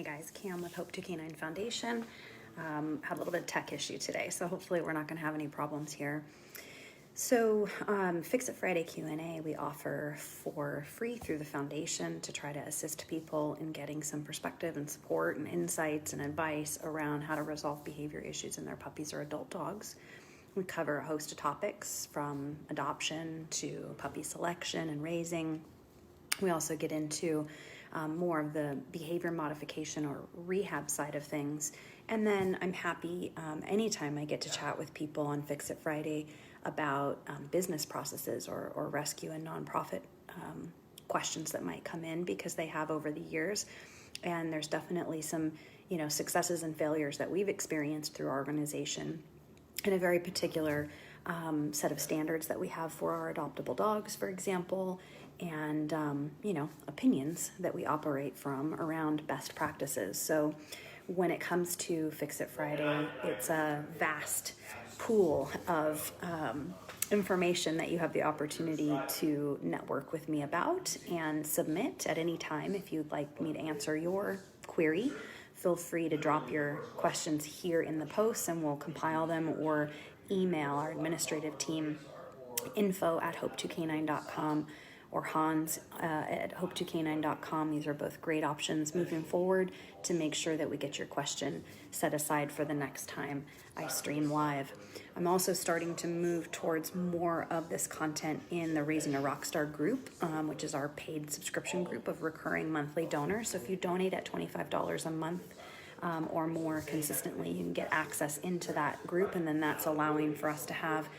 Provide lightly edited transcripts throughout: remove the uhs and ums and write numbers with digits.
Hey guys, Cam with Hope to Canine Foundation. Had a little bit of tech issue today, so hopefully we're not going to have any problems here. So Fix It Friday Q&A we offer for free through the foundation to try to assist people in getting some perspective and support and insights and advice around how to resolve behavior issues in their puppies or adult dogs. We cover a host of topics from adoption to puppy selection and raising. We also get into more of the behavior modification or rehab side of things. And then I'm happy anytime I get to chat with people on Fix It Friday about business processes or rescue and nonprofit questions that might come in, because they have over the years. And there's definitely some, successes and failures that we've experienced through our organization, and a very particular set of standards that we have for our adoptable dogs, for example, and, opinions that we operate from around best practices. So when it comes to Fix It Friday, it's a vast pool of information that you have the opportunity to network with me about and submit at any time. If you'd like me to answer your query, feel free to drop your questions here in the posts and we'll compile them, or email our administrative team info@hope2canine.com or Hans at hope2canine.com. These are both great options moving forward to make sure that we get your question set aside for the next time I stream live. I'm also starting to move towards more of this content in the Raising a Rockstar group, which is our paid subscription group of recurring monthly donors. So if you donate at $25 a month or more consistently, you can get access into that group, and then that's allowing for us to have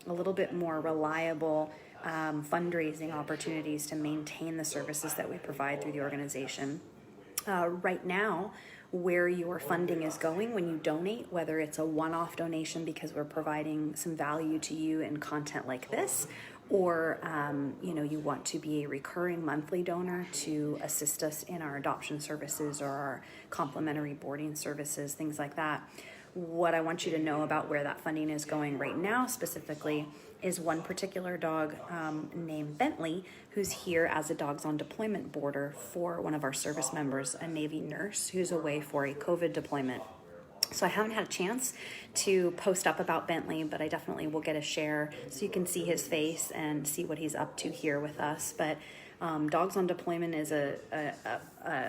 a little bit more reliable fundraising opportunities to maintain the services that we provide through the organization. Right now, where your funding is going when you donate, whether it's a one-off donation because we're providing some value to you in content like this, or you want to be a recurring monthly donor to assist us in our adoption services or our complimentary boarding services, things like that. What I want you to know about where that funding is going right now specifically is one particular dog named Bentley, who's here as a Dogs on Deployment boarder for one of our service members, a Navy nurse who's away for a COVID deployment. So I haven't had a chance to post up about Bentley, but I definitely will get a share so you can see his face and see what he's up to here with us. But Dogs on Deployment is a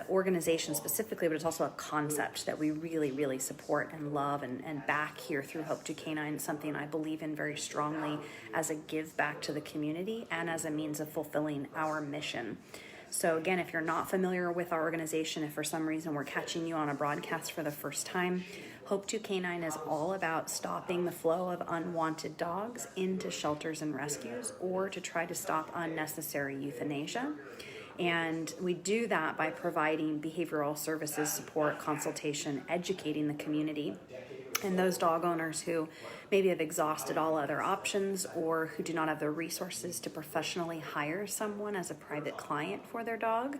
organization specifically, but it's also a concept that we really, really support and love and back here through Hope to Canine. It's something I believe in very strongly as a give back to the community and as a means of fulfilling our mission. So again, if you're not familiar with our organization, if for some reason we're catching you on a broadcast for the first time, Hope to Canine is all about stopping the flow of unwanted dogs into shelters and rescues, or to try to stop unnecessary euthanasia. And we do that by providing behavioral services, support, consultation, educating the community and those dog owners who maybe have exhausted all other options or who do not have the resources to professionally hire someone as a private client for their dog.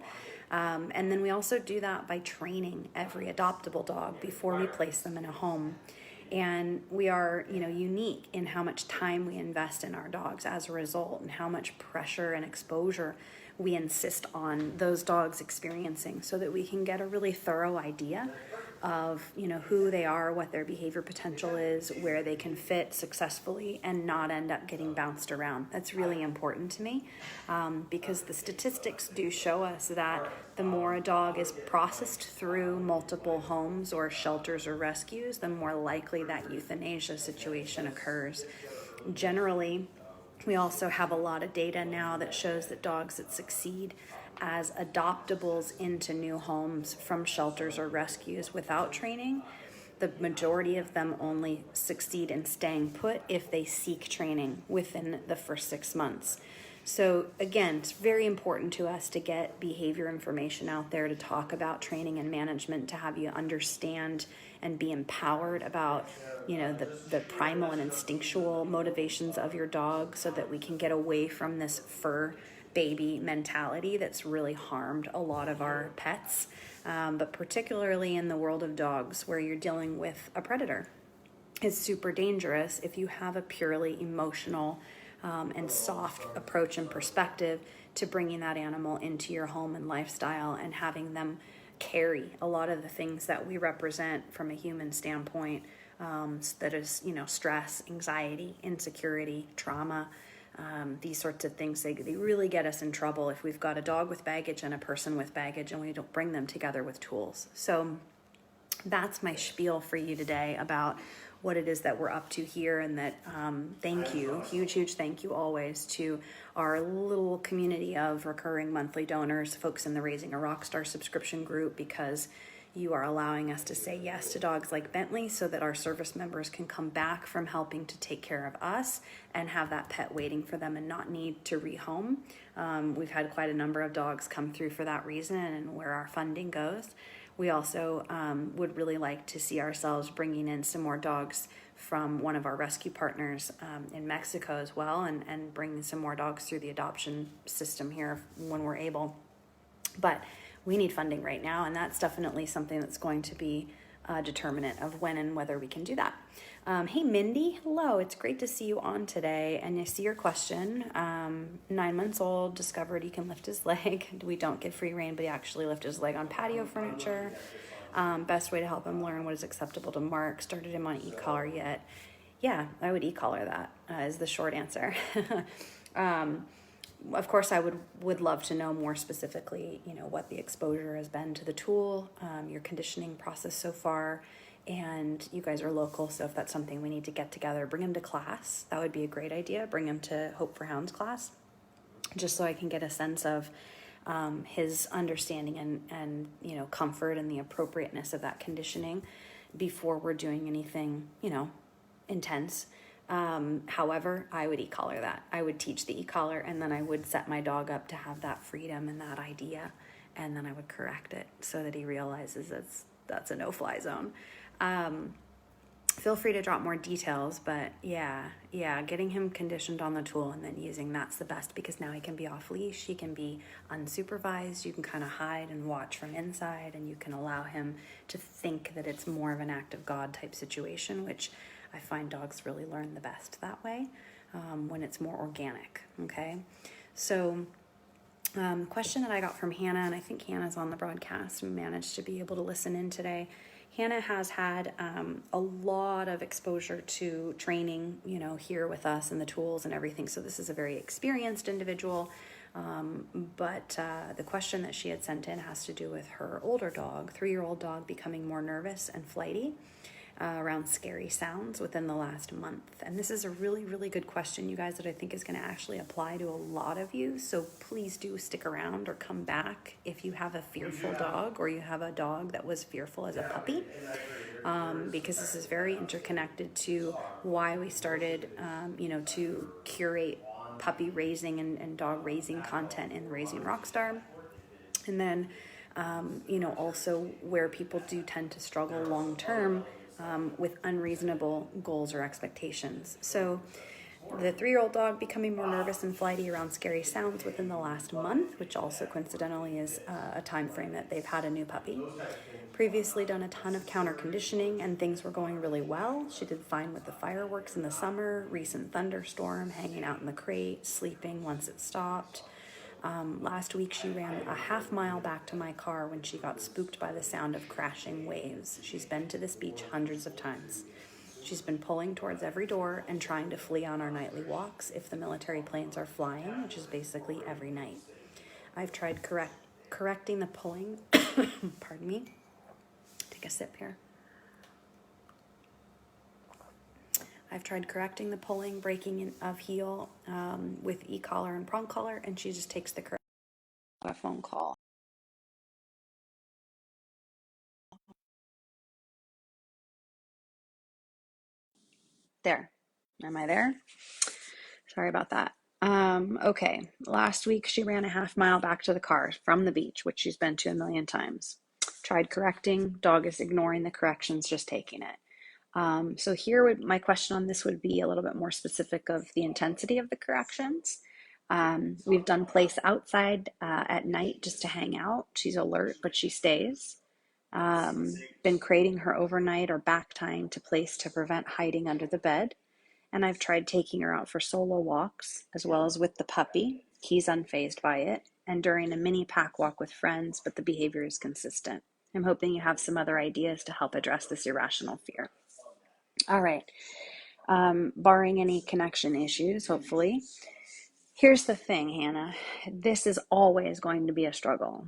And then we also do that by training every adoptable dog before we place them in a home. And we are, unique in how much time we invest in our dogs as a result, and how much pressure and exposure we insist on those dogs experiencing, so that we can get a really thorough idea of, who they are, what their behavior potential is, where they can fit successfully and not end up getting bounced around. That's really important to me because the statistics do show us that the more a dog is processed through multiple homes or shelters or rescues, the more likely that euthanasia situation occurs. Generally, we also have a lot of data now that shows that dogs that succeed as adoptables into new homes from shelters or rescues without training, the majority of them only succeed in staying put if they seek training within the first 6 months. So again, it's very important to us to get behavior information out there, to talk about training and management, to have you understand and be empowered about, the primal and instinctual motivations of your dog, so that we can get away from this fur baby mentality that's really harmed a lot of our pets, but particularly in the world of dogs where you're dealing with a predator. It's super dangerous if you have a purely emotional and soft approach and perspective to bringing that animal into your home and lifestyle and having them carry a lot of the things that we represent from a human standpoint. That is, stress, anxiety, insecurity, trauma, these sorts of things. They really get us in trouble if we've got a dog with baggage and a person with baggage and we don't bring them together with tools. So that's my spiel for you today about what it is that we're up to here, and that thank you, huge thank you always to our little community of recurring monthly donors, folks in the Raising a Rockstar subscription group, because you are allowing us to say yes to dogs like Bentley so that our service members can come back from helping to take care of us and have that pet waiting for them and not need to rehome. We've had quite a number of dogs come through for that reason, and where our funding goes. We also would really like to see ourselves bringing in some more dogs from one of our rescue partners in Mexico as well, and bringing some more dogs through the adoption system here when we're able. But we need funding right now, and that's definitely something that's going to be a determinant of when and whether we can do that. Hey, Mindy, hello. It's great to see you on today, and I see your question. 9 months old, discovered he can lift his leg. We don't give free rein, but he actually lifted his leg on patio furniture. Best way to help him learn what is acceptable to Mark. Started him on e-collar yet. Yeah, I would e-collar that is the short answer. Of course, I would love to know more specifically, what the exposure has been to the tool, your conditioning process so far, and you guys are local, so if that's something we need to get together, bring him to class. That would be a great idea. Bring him to Hope for Hounds class, just so I can get a sense of his understanding and comfort and the appropriateness of that conditioning before we're doing anything, intense. However, I would e-collar that. I would teach the e-collar, and then I would set my dog up to have that freedom and that idea, and then I would correct it so that he realizes that's a no-fly zone. Feel free to drop more details, but yeah, getting him conditioned on the tool and then using that's the best, because now he can be off leash, he can be unsupervised, you can kind of hide and watch from inside, and you can allow him to think that it's more of an act of God type situation, which I find dogs really learn the best that way, when it's more organic, okay? So question that I got from Hannah, and I think Hannah's on the broadcast and managed to be able to listen in today. Hannah has had a lot of exposure to training, here with us and the tools and everything. So this is a very experienced individual. But the question that she had sent in has to do with her older dog, 3-year-old dog, becoming more nervous and flighty around scary sounds within the last month. And this is a really, really good question, you guys, that I think is going to actually apply to a lot of you. So please do stick around or come back if you have a fearful dog or you have a dog that was fearful as a puppy, because this is very interconnected to why we started, to curate puppy raising and dog raising content in Raising Rockstar. And then, also where people do tend to struggle long term with unreasonable goals or expectations. So the 3-year-old dog becoming more nervous and flighty around scary sounds within the last month, which also coincidentally is a time frame that they've had a new puppy. Previously done a ton of counter conditioning and things were going really well. She did fine with the fireworks in the summer, recent thunderstorm, hanging out in the crate, sleeping once it stopped. Last week she ran a half-mile back to my car when she got spooked by the sound of crashing waves. She's been to this beach hundreds of times. She's been pulling towards every door and trying to flee on our nightly walks if the military planes are flying, which is basically every night. I've tried correcting the pulling, pardon me, take a sip here. I've tried correcting the pulling, breaking of heel with e-collar and prong collar, and she just takes the correct a phone call. There. Am I there? Sorry about that. Okay. Last week she ran a half-mile back to the car from the beach, which she's been to a million times. Tried correcting. Dog is ignoring the corrections, just taking it. So here my question on this would be a little bit more specific of the intensity of the corrections. We've done place outside at night just to hang out. She's alert, but she stays. Been crating her overnight or back tying to place to prevent hiding under the bed. And I've tried taking her out for solo walks as well as with the puppy. He's unfazed by it. And during a mini pack walk with friends, but the behavior is consistent. I'm hoping you have some other ideas to help address this irrational fear. All right. Barring any connection issues, hopefully. Here's the thing, Hannah. This is always going to be a struggle.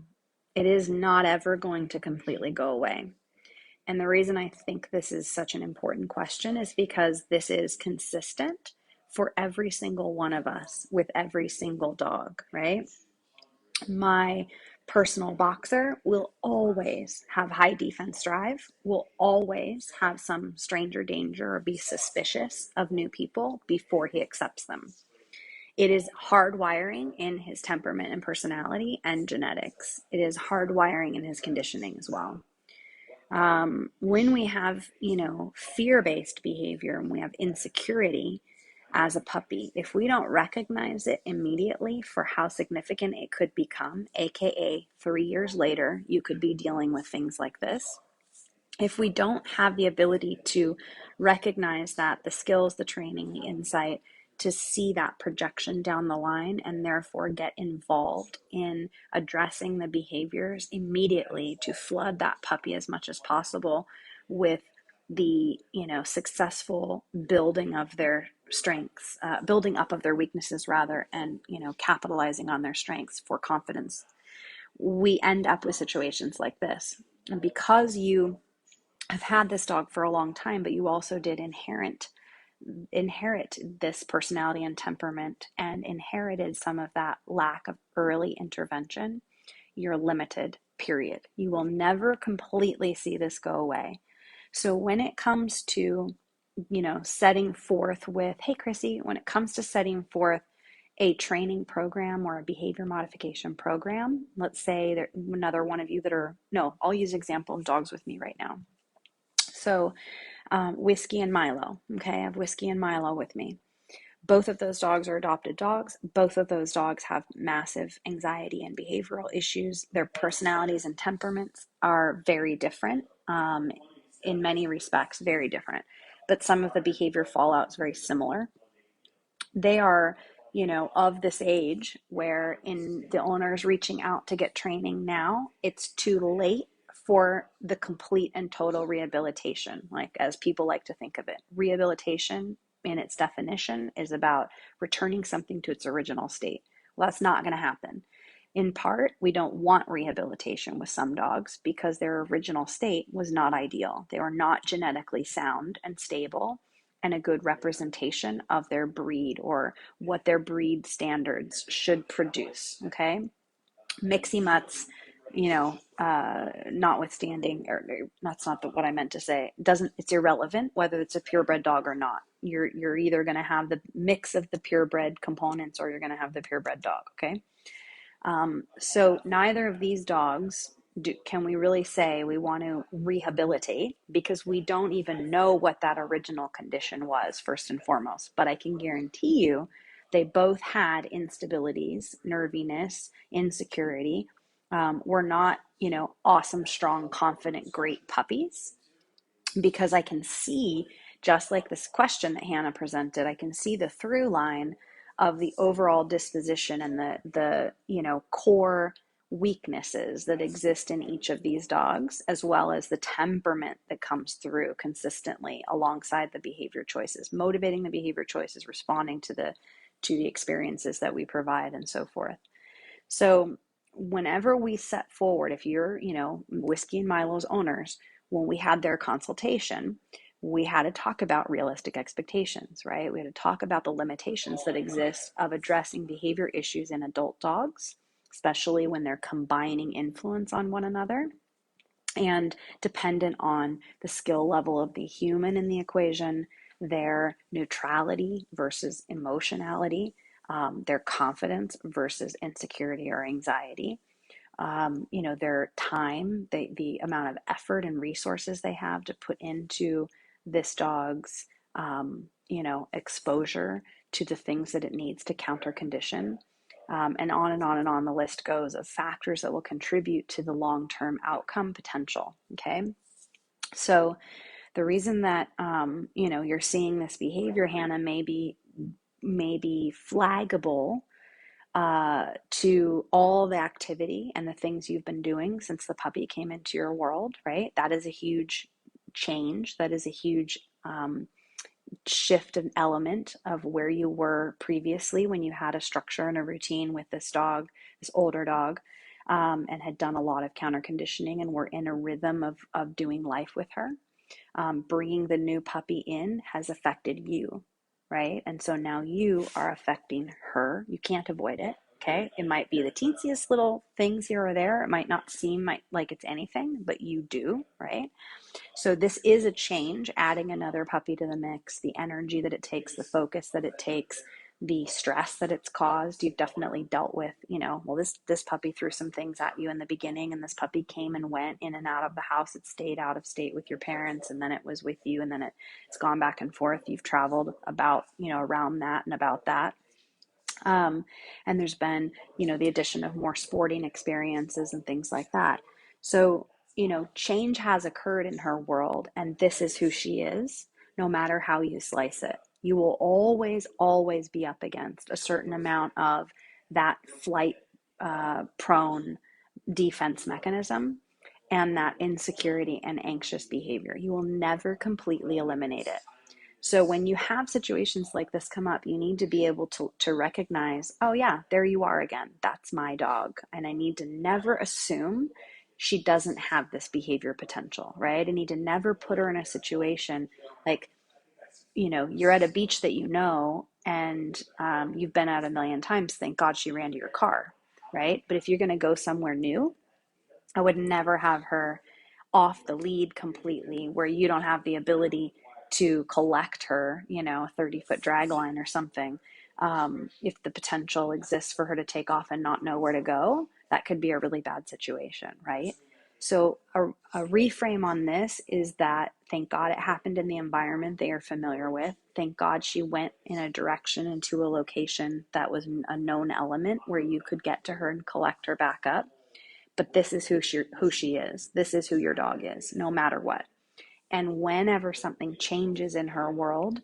It is not ever going to completely go away. And the reason I think this is such an important question is because this is consistent for every single one of us with every single dog, right? My personal boxer will always have high defense drive, will always have some stranger danger or be suspicious of new people before he accepts them. It is hardwiring in his temperament and personality and genetics. It is hardwiring in his conditioning as well. When we have, fear-based behavior and we have insecurity as a puppy, if we don't recognize it immediately for how significant it could become, aka 3 years later, you could be dealing with things like this. If we don't have the ability to recognize that, the skills, the training, the insight, to see that projection down the line and therefore get involved in addressing the behaviors immediately to flood that puppy as much as possible with the successful building of their strengths, building up of their weaknesses rather, and capitalizing on their strengths for confidence, we end up with situations like this. And because you have had this dog for a long time, but you also did inherit this personality and temperament and inherited some of that lack of early intervention, you're limited, period. You will never completely see this go away. So when it comes to, setting forth with, hey, Chrissy, when it comes to setting forth a training program or a behavior modification program, let's say there another one of you that are, no, I'll use an example of dogs with me right now. So Whiskey and Milo. Okay, I have Whiskey and Milo with me. Both of those dogs are adopted dogs. Both of those dogs have massive anxiety and behavioral issues. Their personalities and temperaments are very different, in many respects, very different. But some of the behavior fallout is very similar. They are, of this age where in the owners reaching out to get training now, it's too late for the complete and total rehabilitation, like as people like to think of it. Rehabilitation in its definition is about returning something to its original state. Well, that's not going to happen. In part, we don't want rehabilitation with some dogs because their original state was not ideal. They were not genetically sound and stable and a good representation of their breed or what their breed standards should produce. Okay. Mixie mutts, notwithstanding, or that's not what I meant to say. It's irrelevant whether it's a purebred dog or not. You're either going to have the mix of the purebred components or you're going to have the purebred dog. Okay. So neither of these dogs can we really say we want to rehabilitate because we don't even know what that original condition was, first and foremost. But I can guarantee you they both had instabilities, nerviness, insecurity. Were not, awesome, strong, confident, great puppies, because I can see, just like this question that Hannah presented, I can see the through line of the overall disposition and the core weaknesses that exist in each of these dogs, as well as the temperament that comes through consistently alongside the behavior choices, motivating the behavior choices, responding to the experiences that we provide, and so forth. So whenever we set forward, if you're, Whiskey and Milo's owners, when we had their consultation, we had to talk about realistic expectations, right? We had to talk about the limitations that exist of addressing behavior issues in adult dogs, especially when they're combining influence on one another and dependent on the skill level of the human in the equation, their neutrality versus emotionality, their confidence versus insecurity or anxiety, their time, the amount of effort and resources they have to put into this dog's, exposure to the things that it needs to counter condition. And on and on and on the list goes of factors that will contribute to the long-term outcome potential. Okay. So the reason that, you're seeing this behavior, Hannah, may be flaggable to all the activity and the things you've been doing since the puppy came into your world, right? That is a huge change. That is a huge shift an element of where you were previously when you had a structure and a routine with this dog, this older dog, and had done a lot of counter conditioning and were in a rhythm of doing life with her. Bringing the new puppy in has affected you, right? And so now you are affecting her. You can't avoid it. Okay. It might be the teensiest little things here or there. It might not seem like it's anything, but you do, right? So this is a change, adding another puppy to the mix, the energy that it takes, the focus that it takes, the stress that it's caused. You've definitely dealt with, well, this puppy threw some things at you in the beginning, and this puppy came and went in and out of the house. It stayed out of state with your parents, and then it was with you, and then it's gone back and forth. You've traveled about, around that and about that. And there's been, the addition of more sporting experiences and things like that. So, change has occurred in her world, and this is who she is, no matter how you slice it. You will always, always be up against a certain amount of that flight prone defense mechanism and that insecurity and anxious behavior. You will never completely eliminate it. So when you have situations like this come up, you need to be able to recognize, oh yeah, there you are again. That's my dog. And I need to never assume she doesn't have this behavior potential, right? I need to never put her in a situation like, you're at a beach that and you've been out a million times. Thank God she ran to your car, right? But if you're going to go somewhere new, I would never have her off the lead completely where you don't have the ability to collect her, a 30-foot drag line or something. If the potential exists for her to take off and not know where to go, that could be a really bad situation, right? So a reframe on this is that thank God it happened in the environment they are familiar with. Thank God she went in a direction into a location that was a known element where you could get to her and collect her back up. But this is who she is. This is who your dog is, no matter what. And whenever something changes in her world,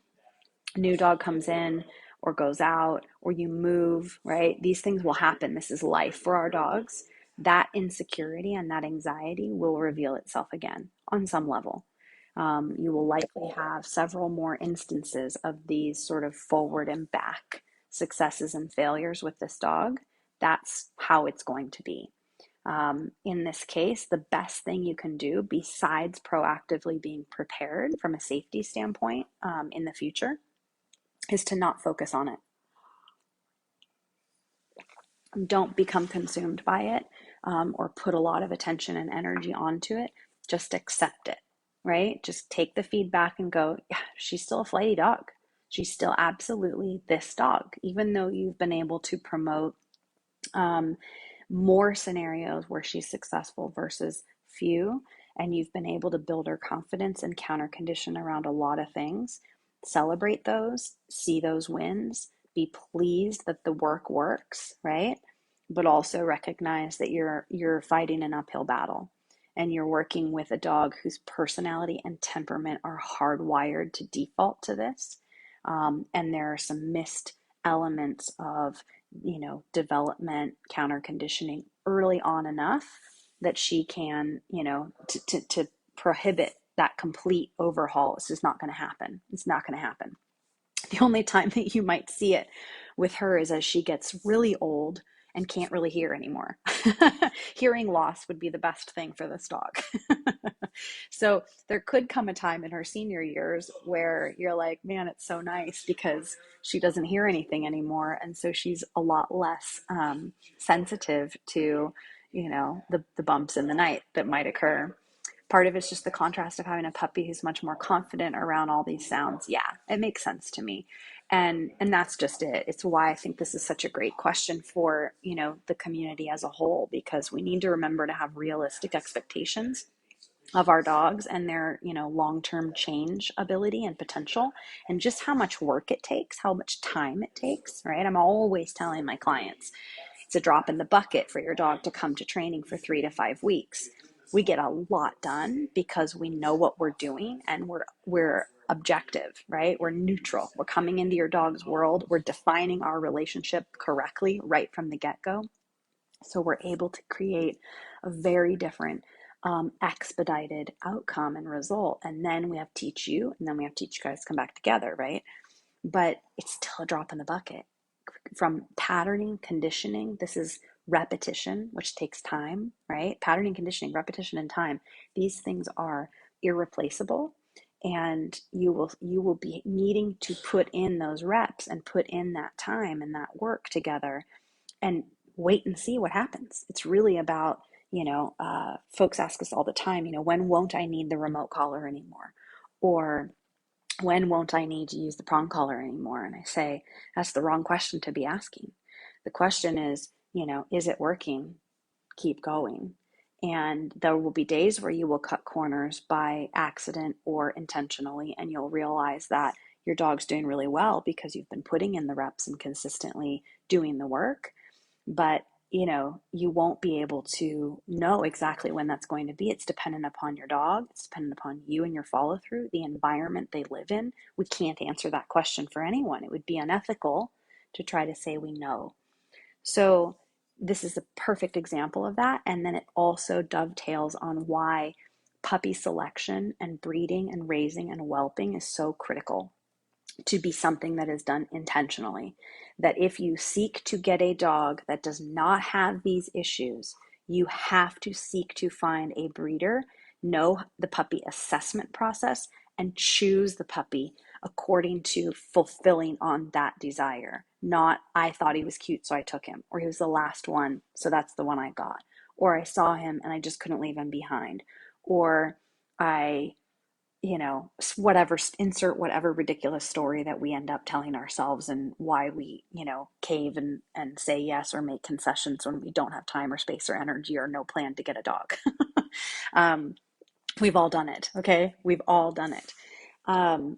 a new dog comes in or goes out or you move, right? These things will happen. This is life for our dogs. That insecurity and that anxiety will reveal itself again on some level. You will likely have several more instances of these sort of forward and back successes and failures with this dog. That's how it's going to be. In this case, the best thing you can do, besides proactively being prepared from a safety standpoint in the future, is to not focus on it. Don't become consumed by it or put a lot of attention and energy onto it. Just accept it, right? Just take the feedback and go, yeah, she's still a flighty dog. She's still absolutely this dog, even though you've been able to promote more scenarios where she's successful versus few, and you've been able to build her confidence and counter condition around a lot of things. Celebrate those, see those wins, be pleased that the work works, right? But also recognize that you're fighting an uphill battle and you're working with a dog whose personality and temperament are hardwired to default to this. And there are some missed elements of development, counter conditioning early on enough that she can, to prohibit that complete overhaul. It's just not going to happen. It's not going to happen. The only time that you might see it with her is as she gets really old and can't really hear anymore. Hearing loss would be the best thing for this dog. So there could come a time in her senior years where you're like, man, it's so nice because she doesn't hear anything anymore. And so she's a lot less sensitive to, the bumps in the night that might occur. Part of it's just the contrast of having a puppy who's much more confident around all these sounds. Yeah, it makes sense to me. And that's just it. It's why I think this is such a great question for, the community as a whole, because we need to remember to have realistic expectations of our dogs and their, long-term change ability and potential, and just how much work it takes, how much time it takes, right? I'm always telling my clients, it's a drop in the bucket for your dog to come to training for 3 to 5 weeks. We get a lot done because we know what we're doing and we're objective, right? We're neutral. We're coming into your dog's world. We're defining our relationship correctly right from the get-go. So we're able to create a very different expedited outcome and result. And then we have to teach you, and then we have to teach you guys to come back together, right? But it's still a drop in the bucket. From patterning, conditioning, this is repetition, which takes time, right? Patterning, conditioning, repetition, and time. These things are irreplaceable, and you will be needing to put in those reps and put in that time and that work together and wait and see what happens. It's really about, folks ask us all the time, when won't I need the remote collar anymore? Or when won't I need to use the prong collar anymore? And I say, that's the wrong question to be asking. The question is it working? Keep going. And there will be days where you will cut corners by accident or intentionally, and you'll realize that your dog's doing really well because you've been putting in the reps and consistently doing the work. But you won't be able to know exactly when that's going to be. It's dependent upon your dog. It's dependent upon you and your follow through, the environment they live in. We can't answer that question for anyone. It would be unethical to try to say we know. So this is a perfect example of that. And then it also dovetails on why puppy selection and breeding and raising and whelping is so critical to be something that is done intentionally. That if you seek to get a dog that does not have these issues, you have to seek to find a breeder, know the puppy assessment process, and choose the puppy according to fulfilling on that desire. Not, I thought he was cute, so I took him, or he was the last one, so that's the one I got, or I saw him and I just couldn't leave him behind, or I whatever, insert whatever ridiculous story that we end up telling ourselves and why we, cave and say yes or make concessions when we don't have time or space or energy or no plan to get a dog. We've all done it. Okay. We've all done it.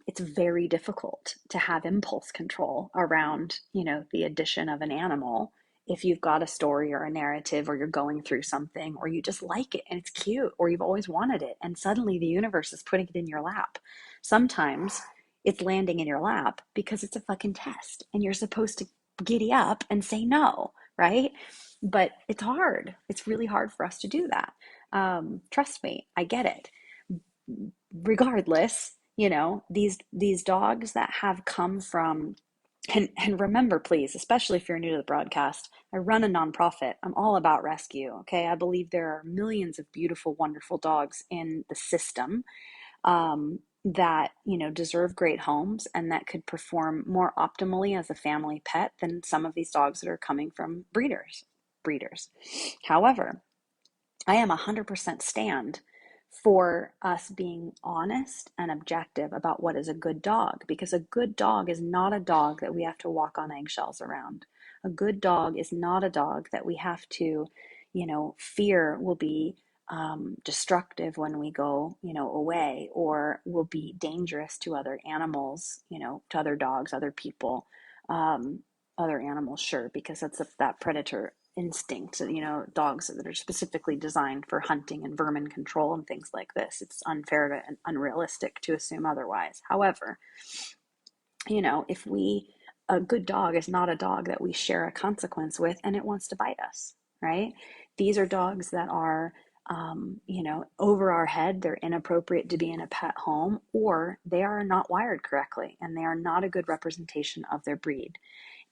It's very difficult to have impulse control around, the addition of an animal if you've got a story or a narrative, or you're going through something, or you just like it and it's cute, or you've always wanted it, and suddenly the universe is putting it in your lap. Sometimes it's landing in your lap because it's a fucking test and you're supposed to giddy up and say no, right? But it's hard. It's really hard for us to do that. Trust me, I get it. Regardless, these dogs that have come from, and remember, please, especially if you're new to the broadcast, I run a nonprofit. I'm all about rescue. Okay. I believe there are millions of beautiful, wonderful dogs in the system that, deserve great homes and that could perform more optimally as a family pet than some of these dogs that are coming from breeders. However, I am 100% stand for us being honest and objective about what is a good dog, because a good dog is not a dog that we have to walk on eggshells around. A good dog is not a dog that we have to, fear will be destructive when we go, away, or will be dangerous to other animals, to other dogs, other people, other animals, sure, because that's that predator instinct, dogs that are specifically designed for hunting and vermin control and things like this. It's unfair to and unrealistic to assume otherwise. However, if a good dog is not a dog that we share a consequence with and it wants to bite us, right? These are dogs that are, over our head. They're inappropriate to be in a pet home, or they are not wired correctly and they are not a good representation of their breed.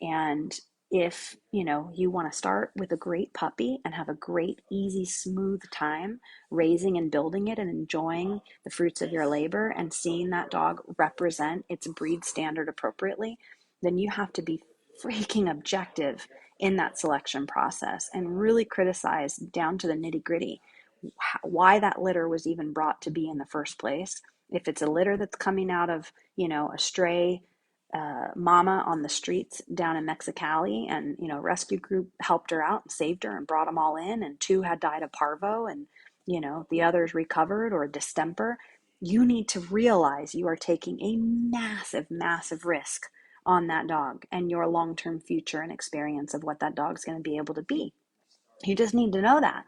And if you want to start with a great puppy and have a great, easy, smooth time raising and building it and enjoying the fruits of your labor and seeing that dog represent its breed standard appropriately, then you have to be freaking objective in that selection process and really criticize down to the nitty gritty why that litter was even brought to be in the first place. If it's a litter that's coming out of, a stray mama on the streets down in Mexicali, and rescue group helped her out and saved her and brought them all in, and 2 had died of parvo, and the others recovered or distemper, you need to realize you are taking a massive risk on that dog and your long-term future and experience of what that dog's going to be able to be. You just need to know that.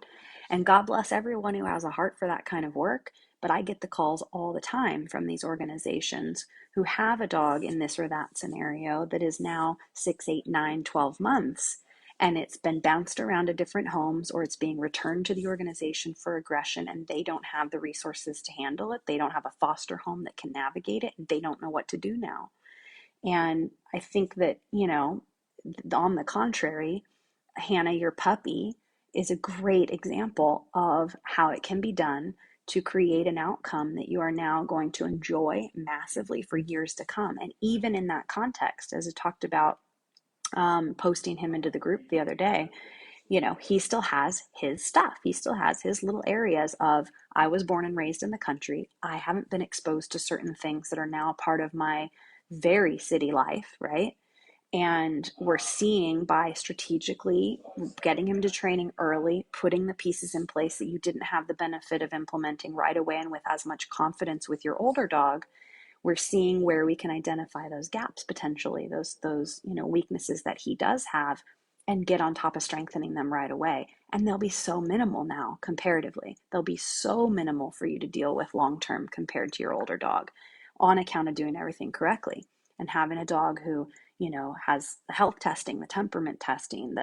And God bless everyone who has a heart for that kind of work. But I get the calls all the time from these organizations who have a dog in this or that scenario that is now 6, 8, 9, 12 months. And it's been bounced around to different homes, or it's being returned to the organization for aggression, and they don't have the resources to handle it. They don't have a foster home that can navigate it, and they don't know what to do now. And I think that, on the contrary, Hannah, your puppy, is a great example of how it can be done to create an outcome that you are now going to enjoy massively for years to come. And even in that context, as I talked about, posting him into the group the other day, he still has his stuff. He still has his little areas of, I was born and raised in the country. I haven't been exposed to certain things that are now part of my very city life, right? And we're seeing, by strategically getting him to training early, putting the pieces in place that you didn't have the benefit of implementing right away and with as much confidence with your older dog, we're seeing where we can identify those gaps potentially, those weaknesses that he does have, and get on top of strengthening them right away. And they'll be so minimal now comparatively. They'll be so minimal for you to deal with long term compared to your older dog, on account of doing everything correctly and having a dog who has the health testing, the temperament testing,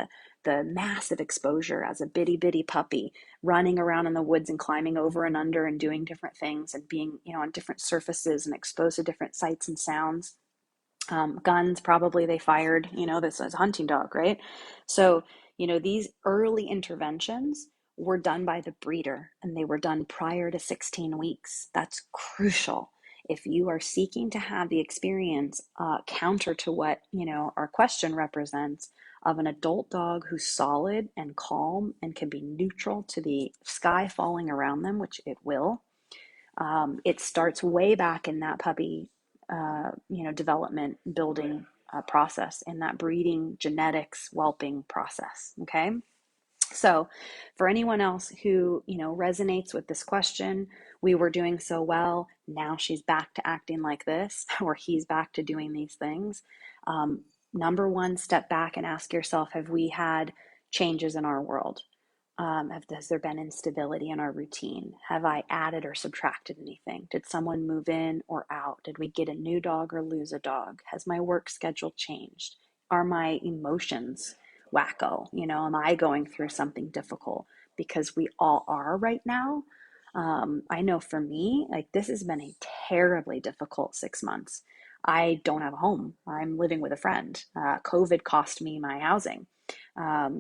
the massive exposure as a bitty puppy, running around in the woods and climbing over and under and doing different things and being, on different surfaces and exposed to different sights and sounds. Guns, probably they fired, this is a hunting dog, right? So, these early interventions were done by the breeder, and they were done prior to 16 weeks. That's crucial. If you are seeking to have the experience counter to what, our question represents, of an adult dog who's solid and calm and can be neutral to the sky falling around them, which it will, it starts way back in that puppy, development building process, in that breeding, genetics, whelping process. Okay. So for anyone else who, resonates with this question, we were doing so well, now she's back to acting like this, or he's back to doing these things. Number one, step back and ask yourself, have we had changes in our world? Has there been instability in our routine? Have I added or subtracted anything? Did someone move in or out? Did we get a new dog or lose a dog? Has my work schedule changed? Are my emotions wacko? Am I going through something difficult? Because we all are right now. I know for me, like, this has been a terribly difficult 6 months. I don't have a home. I'm living with a friend. COVID cost me my housing,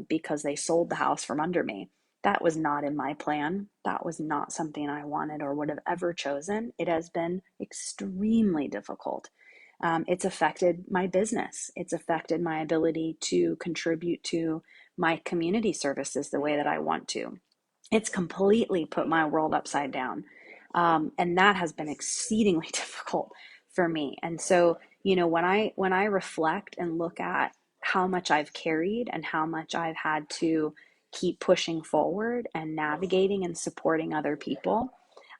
because they sold the house from under me. That was not in my plan. That was not something I wanted or would have ever chosen. It has been extremely difficult. It's affected my business. It's affected my ability to contribute to my community services the way that I want to. It's completely put my world upside down. And that has been exceedingly difficult for me. And so, when I reflect and look at how much I've carried and how much I've had to keep pushing forward and navigating and supporting other people,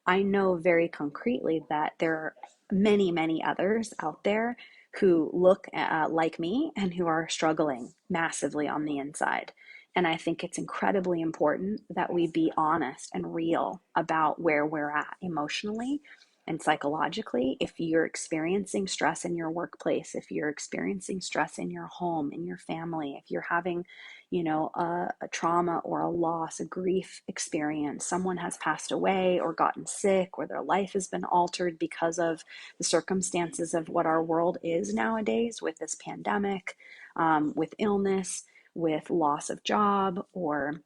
I know very concretely that there are many, many others out there who look like me and who are struggling massively on the inside. And I think it's incredibly important that we be honest and real about where we're at emotionally and psychologically. If you're experiencing stress in your workplace, if you're experiencing stress in your home, in your family, if you're having, a trauma or a loss, a grief experience, someone has passed away or gotten sick, or their life has been altered because of the circumstances of what our world is nowadays, with this pandemic, with illness, with loss of job, or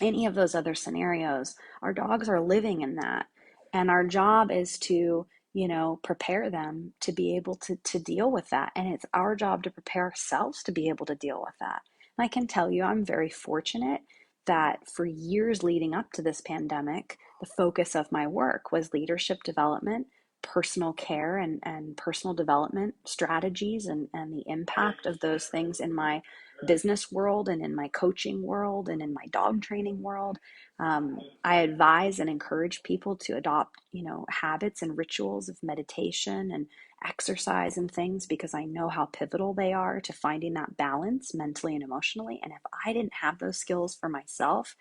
any of those other scenarios, our dogs are living in that. And our job is to, prepare them to be able to deal with that. And it's our job to prepare ourselves to be able to deal with that. And I can tell you, I'm very fortunate that for years leading up to this pandemic, the focus of my work was leadership development, personal care, and personal development strategies, and the impact of those things in my business world and in my coaching world and in my dog training world. I advise and encourage people to adopt, habits and rituals of meditation and exercise and things, because I know how pivotal they are to finding that balance mentally and emotionally. And if I didn't have those skills for myself,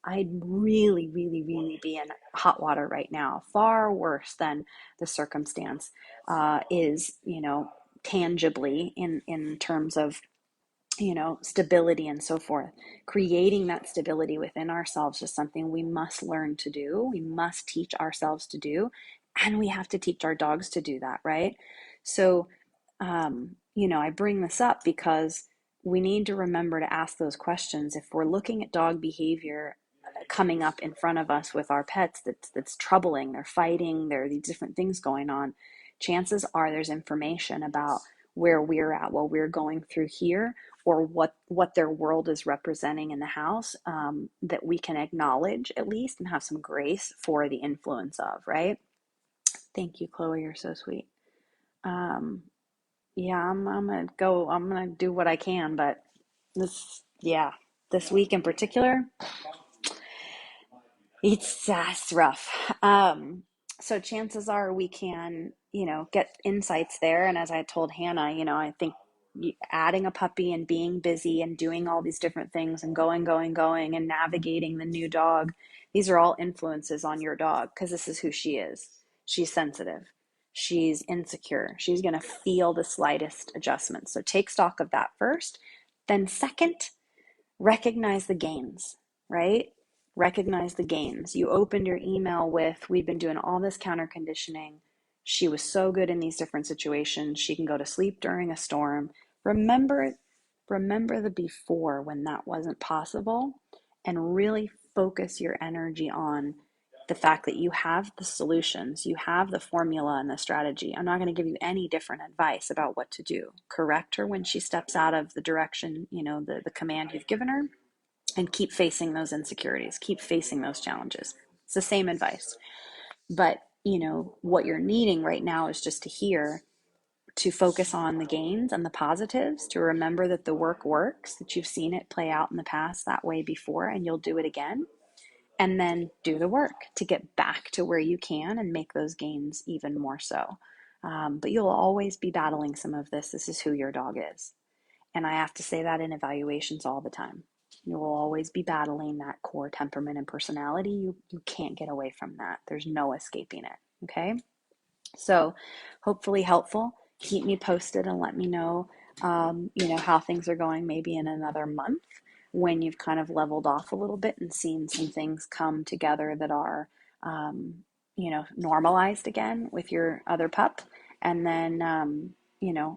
I'd really, really, really be in hot water right now, far worse than the circumstance is, tangibly in terms of, stability and so forth. Creating that stability within ourselves is something we must learn to do. We must teach ourselves to do, and we have to teach our dogs to do that, right? So, I bring this up because we need to remember to ask those questions. If we're looking at dog behavior coming up in front of us with our pets that's troubling, they're fighting, there are these different things going on, chances are there's information about where we're at while we're going through here, or what their world is representing in the house, that we can acknowledge at least and have some grace for the influence of, right? Thank you, Chloe. You're so sweet. Um, yeah, I'm gonna do what I can, but yeah, this week in particular, it's rough. So chances are we can, get insights there. And as I told Hannah, I think adding a puppy and being busy and doing all these different things and going and navigating the new dog, these are all influences on your dog because this is who she is. She's sensitive. She's insecure. She's going to feel the slightest adjustment. So take stock of that first. Then second, recognize the gains, right? Recognize the gains. You opened your email with, we've been doing all this counter conditioning. She was so good in these different situations. She can go to sleep during a storm. Remember, remember the before when that wasn't possible, and really focus your energy on the fact that you have the solutions, you have the formula and the strategy. I'm not going to give you any different advice about what to do. Correct her when she steps out of the direction, the command you've given her, and keep facing those insecurities, keep facing those challenges. It's the same advice. But, what you're needing right now is just to hear, to focus on the gains and the positives, to remember that the work works, that you've seen it play out in the past that way before, and you'll do it again. And then do the work to get back to where you can and make those gains even more so. But you'll always be battling some of this. This is who your dog is. And I have to say that in evaluations all the time. You will always be battling that core temperament and personality. You can't get away from that. There's no escaping it. Okay. So hopefully helpful. Keep me posted and let me know, how things are going maybe in another month when you've kind of leveled off a little bit and seen some things come together that are, normalized again with your other pup. And then,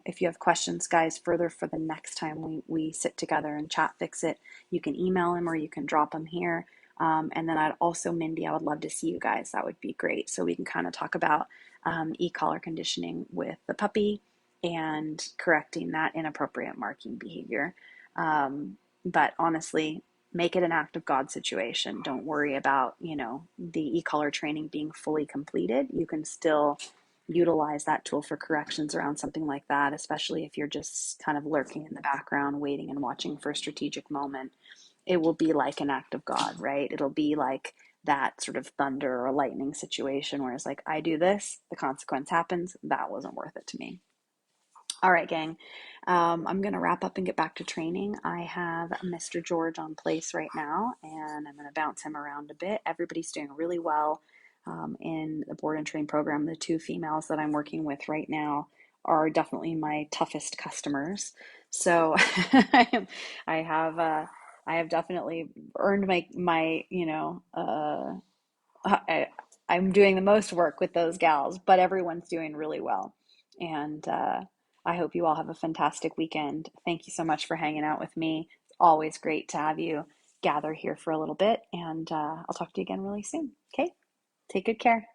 if you have questions, guys, further for the next time we sit together and chat fix it, you can email him or you can drop him here. And then Mindy, I would love to see you guys. That would be great. So we can kind of talk about e-collar conditioning with the puppy and correcting that inappropriate marking behavior. But honestly, make it an act of God situation. Don't worry about, the e-collar training being fully completed. You can still utilize that tool for corrections around something like that, especially if you're just kind of lurking in the background, waiting and watching for a strategic moment. It will be like an act of God, right? It'll be like that sort of thunder or lightning situation where it's like, I do this, the consequence happens. That wasn't worth it to me. All right, gang. I'm going to wrap up and get back to training. I have Mr. George on place right now, and I'm going to bounce him around a bit. Everybody's doing really well in the board and train program. The two females that I'm working with right now are definitely my toughest customers. So I have I have definitely earned my I, I'm doing the most work with those gals, but everyone's doing really well. And I hope you all have a fantastic weekend. Thank you so much for hanging out with me. It's always great to have you gather here for a little bit. And I'll talk to you again really soon. Okay? Take good care.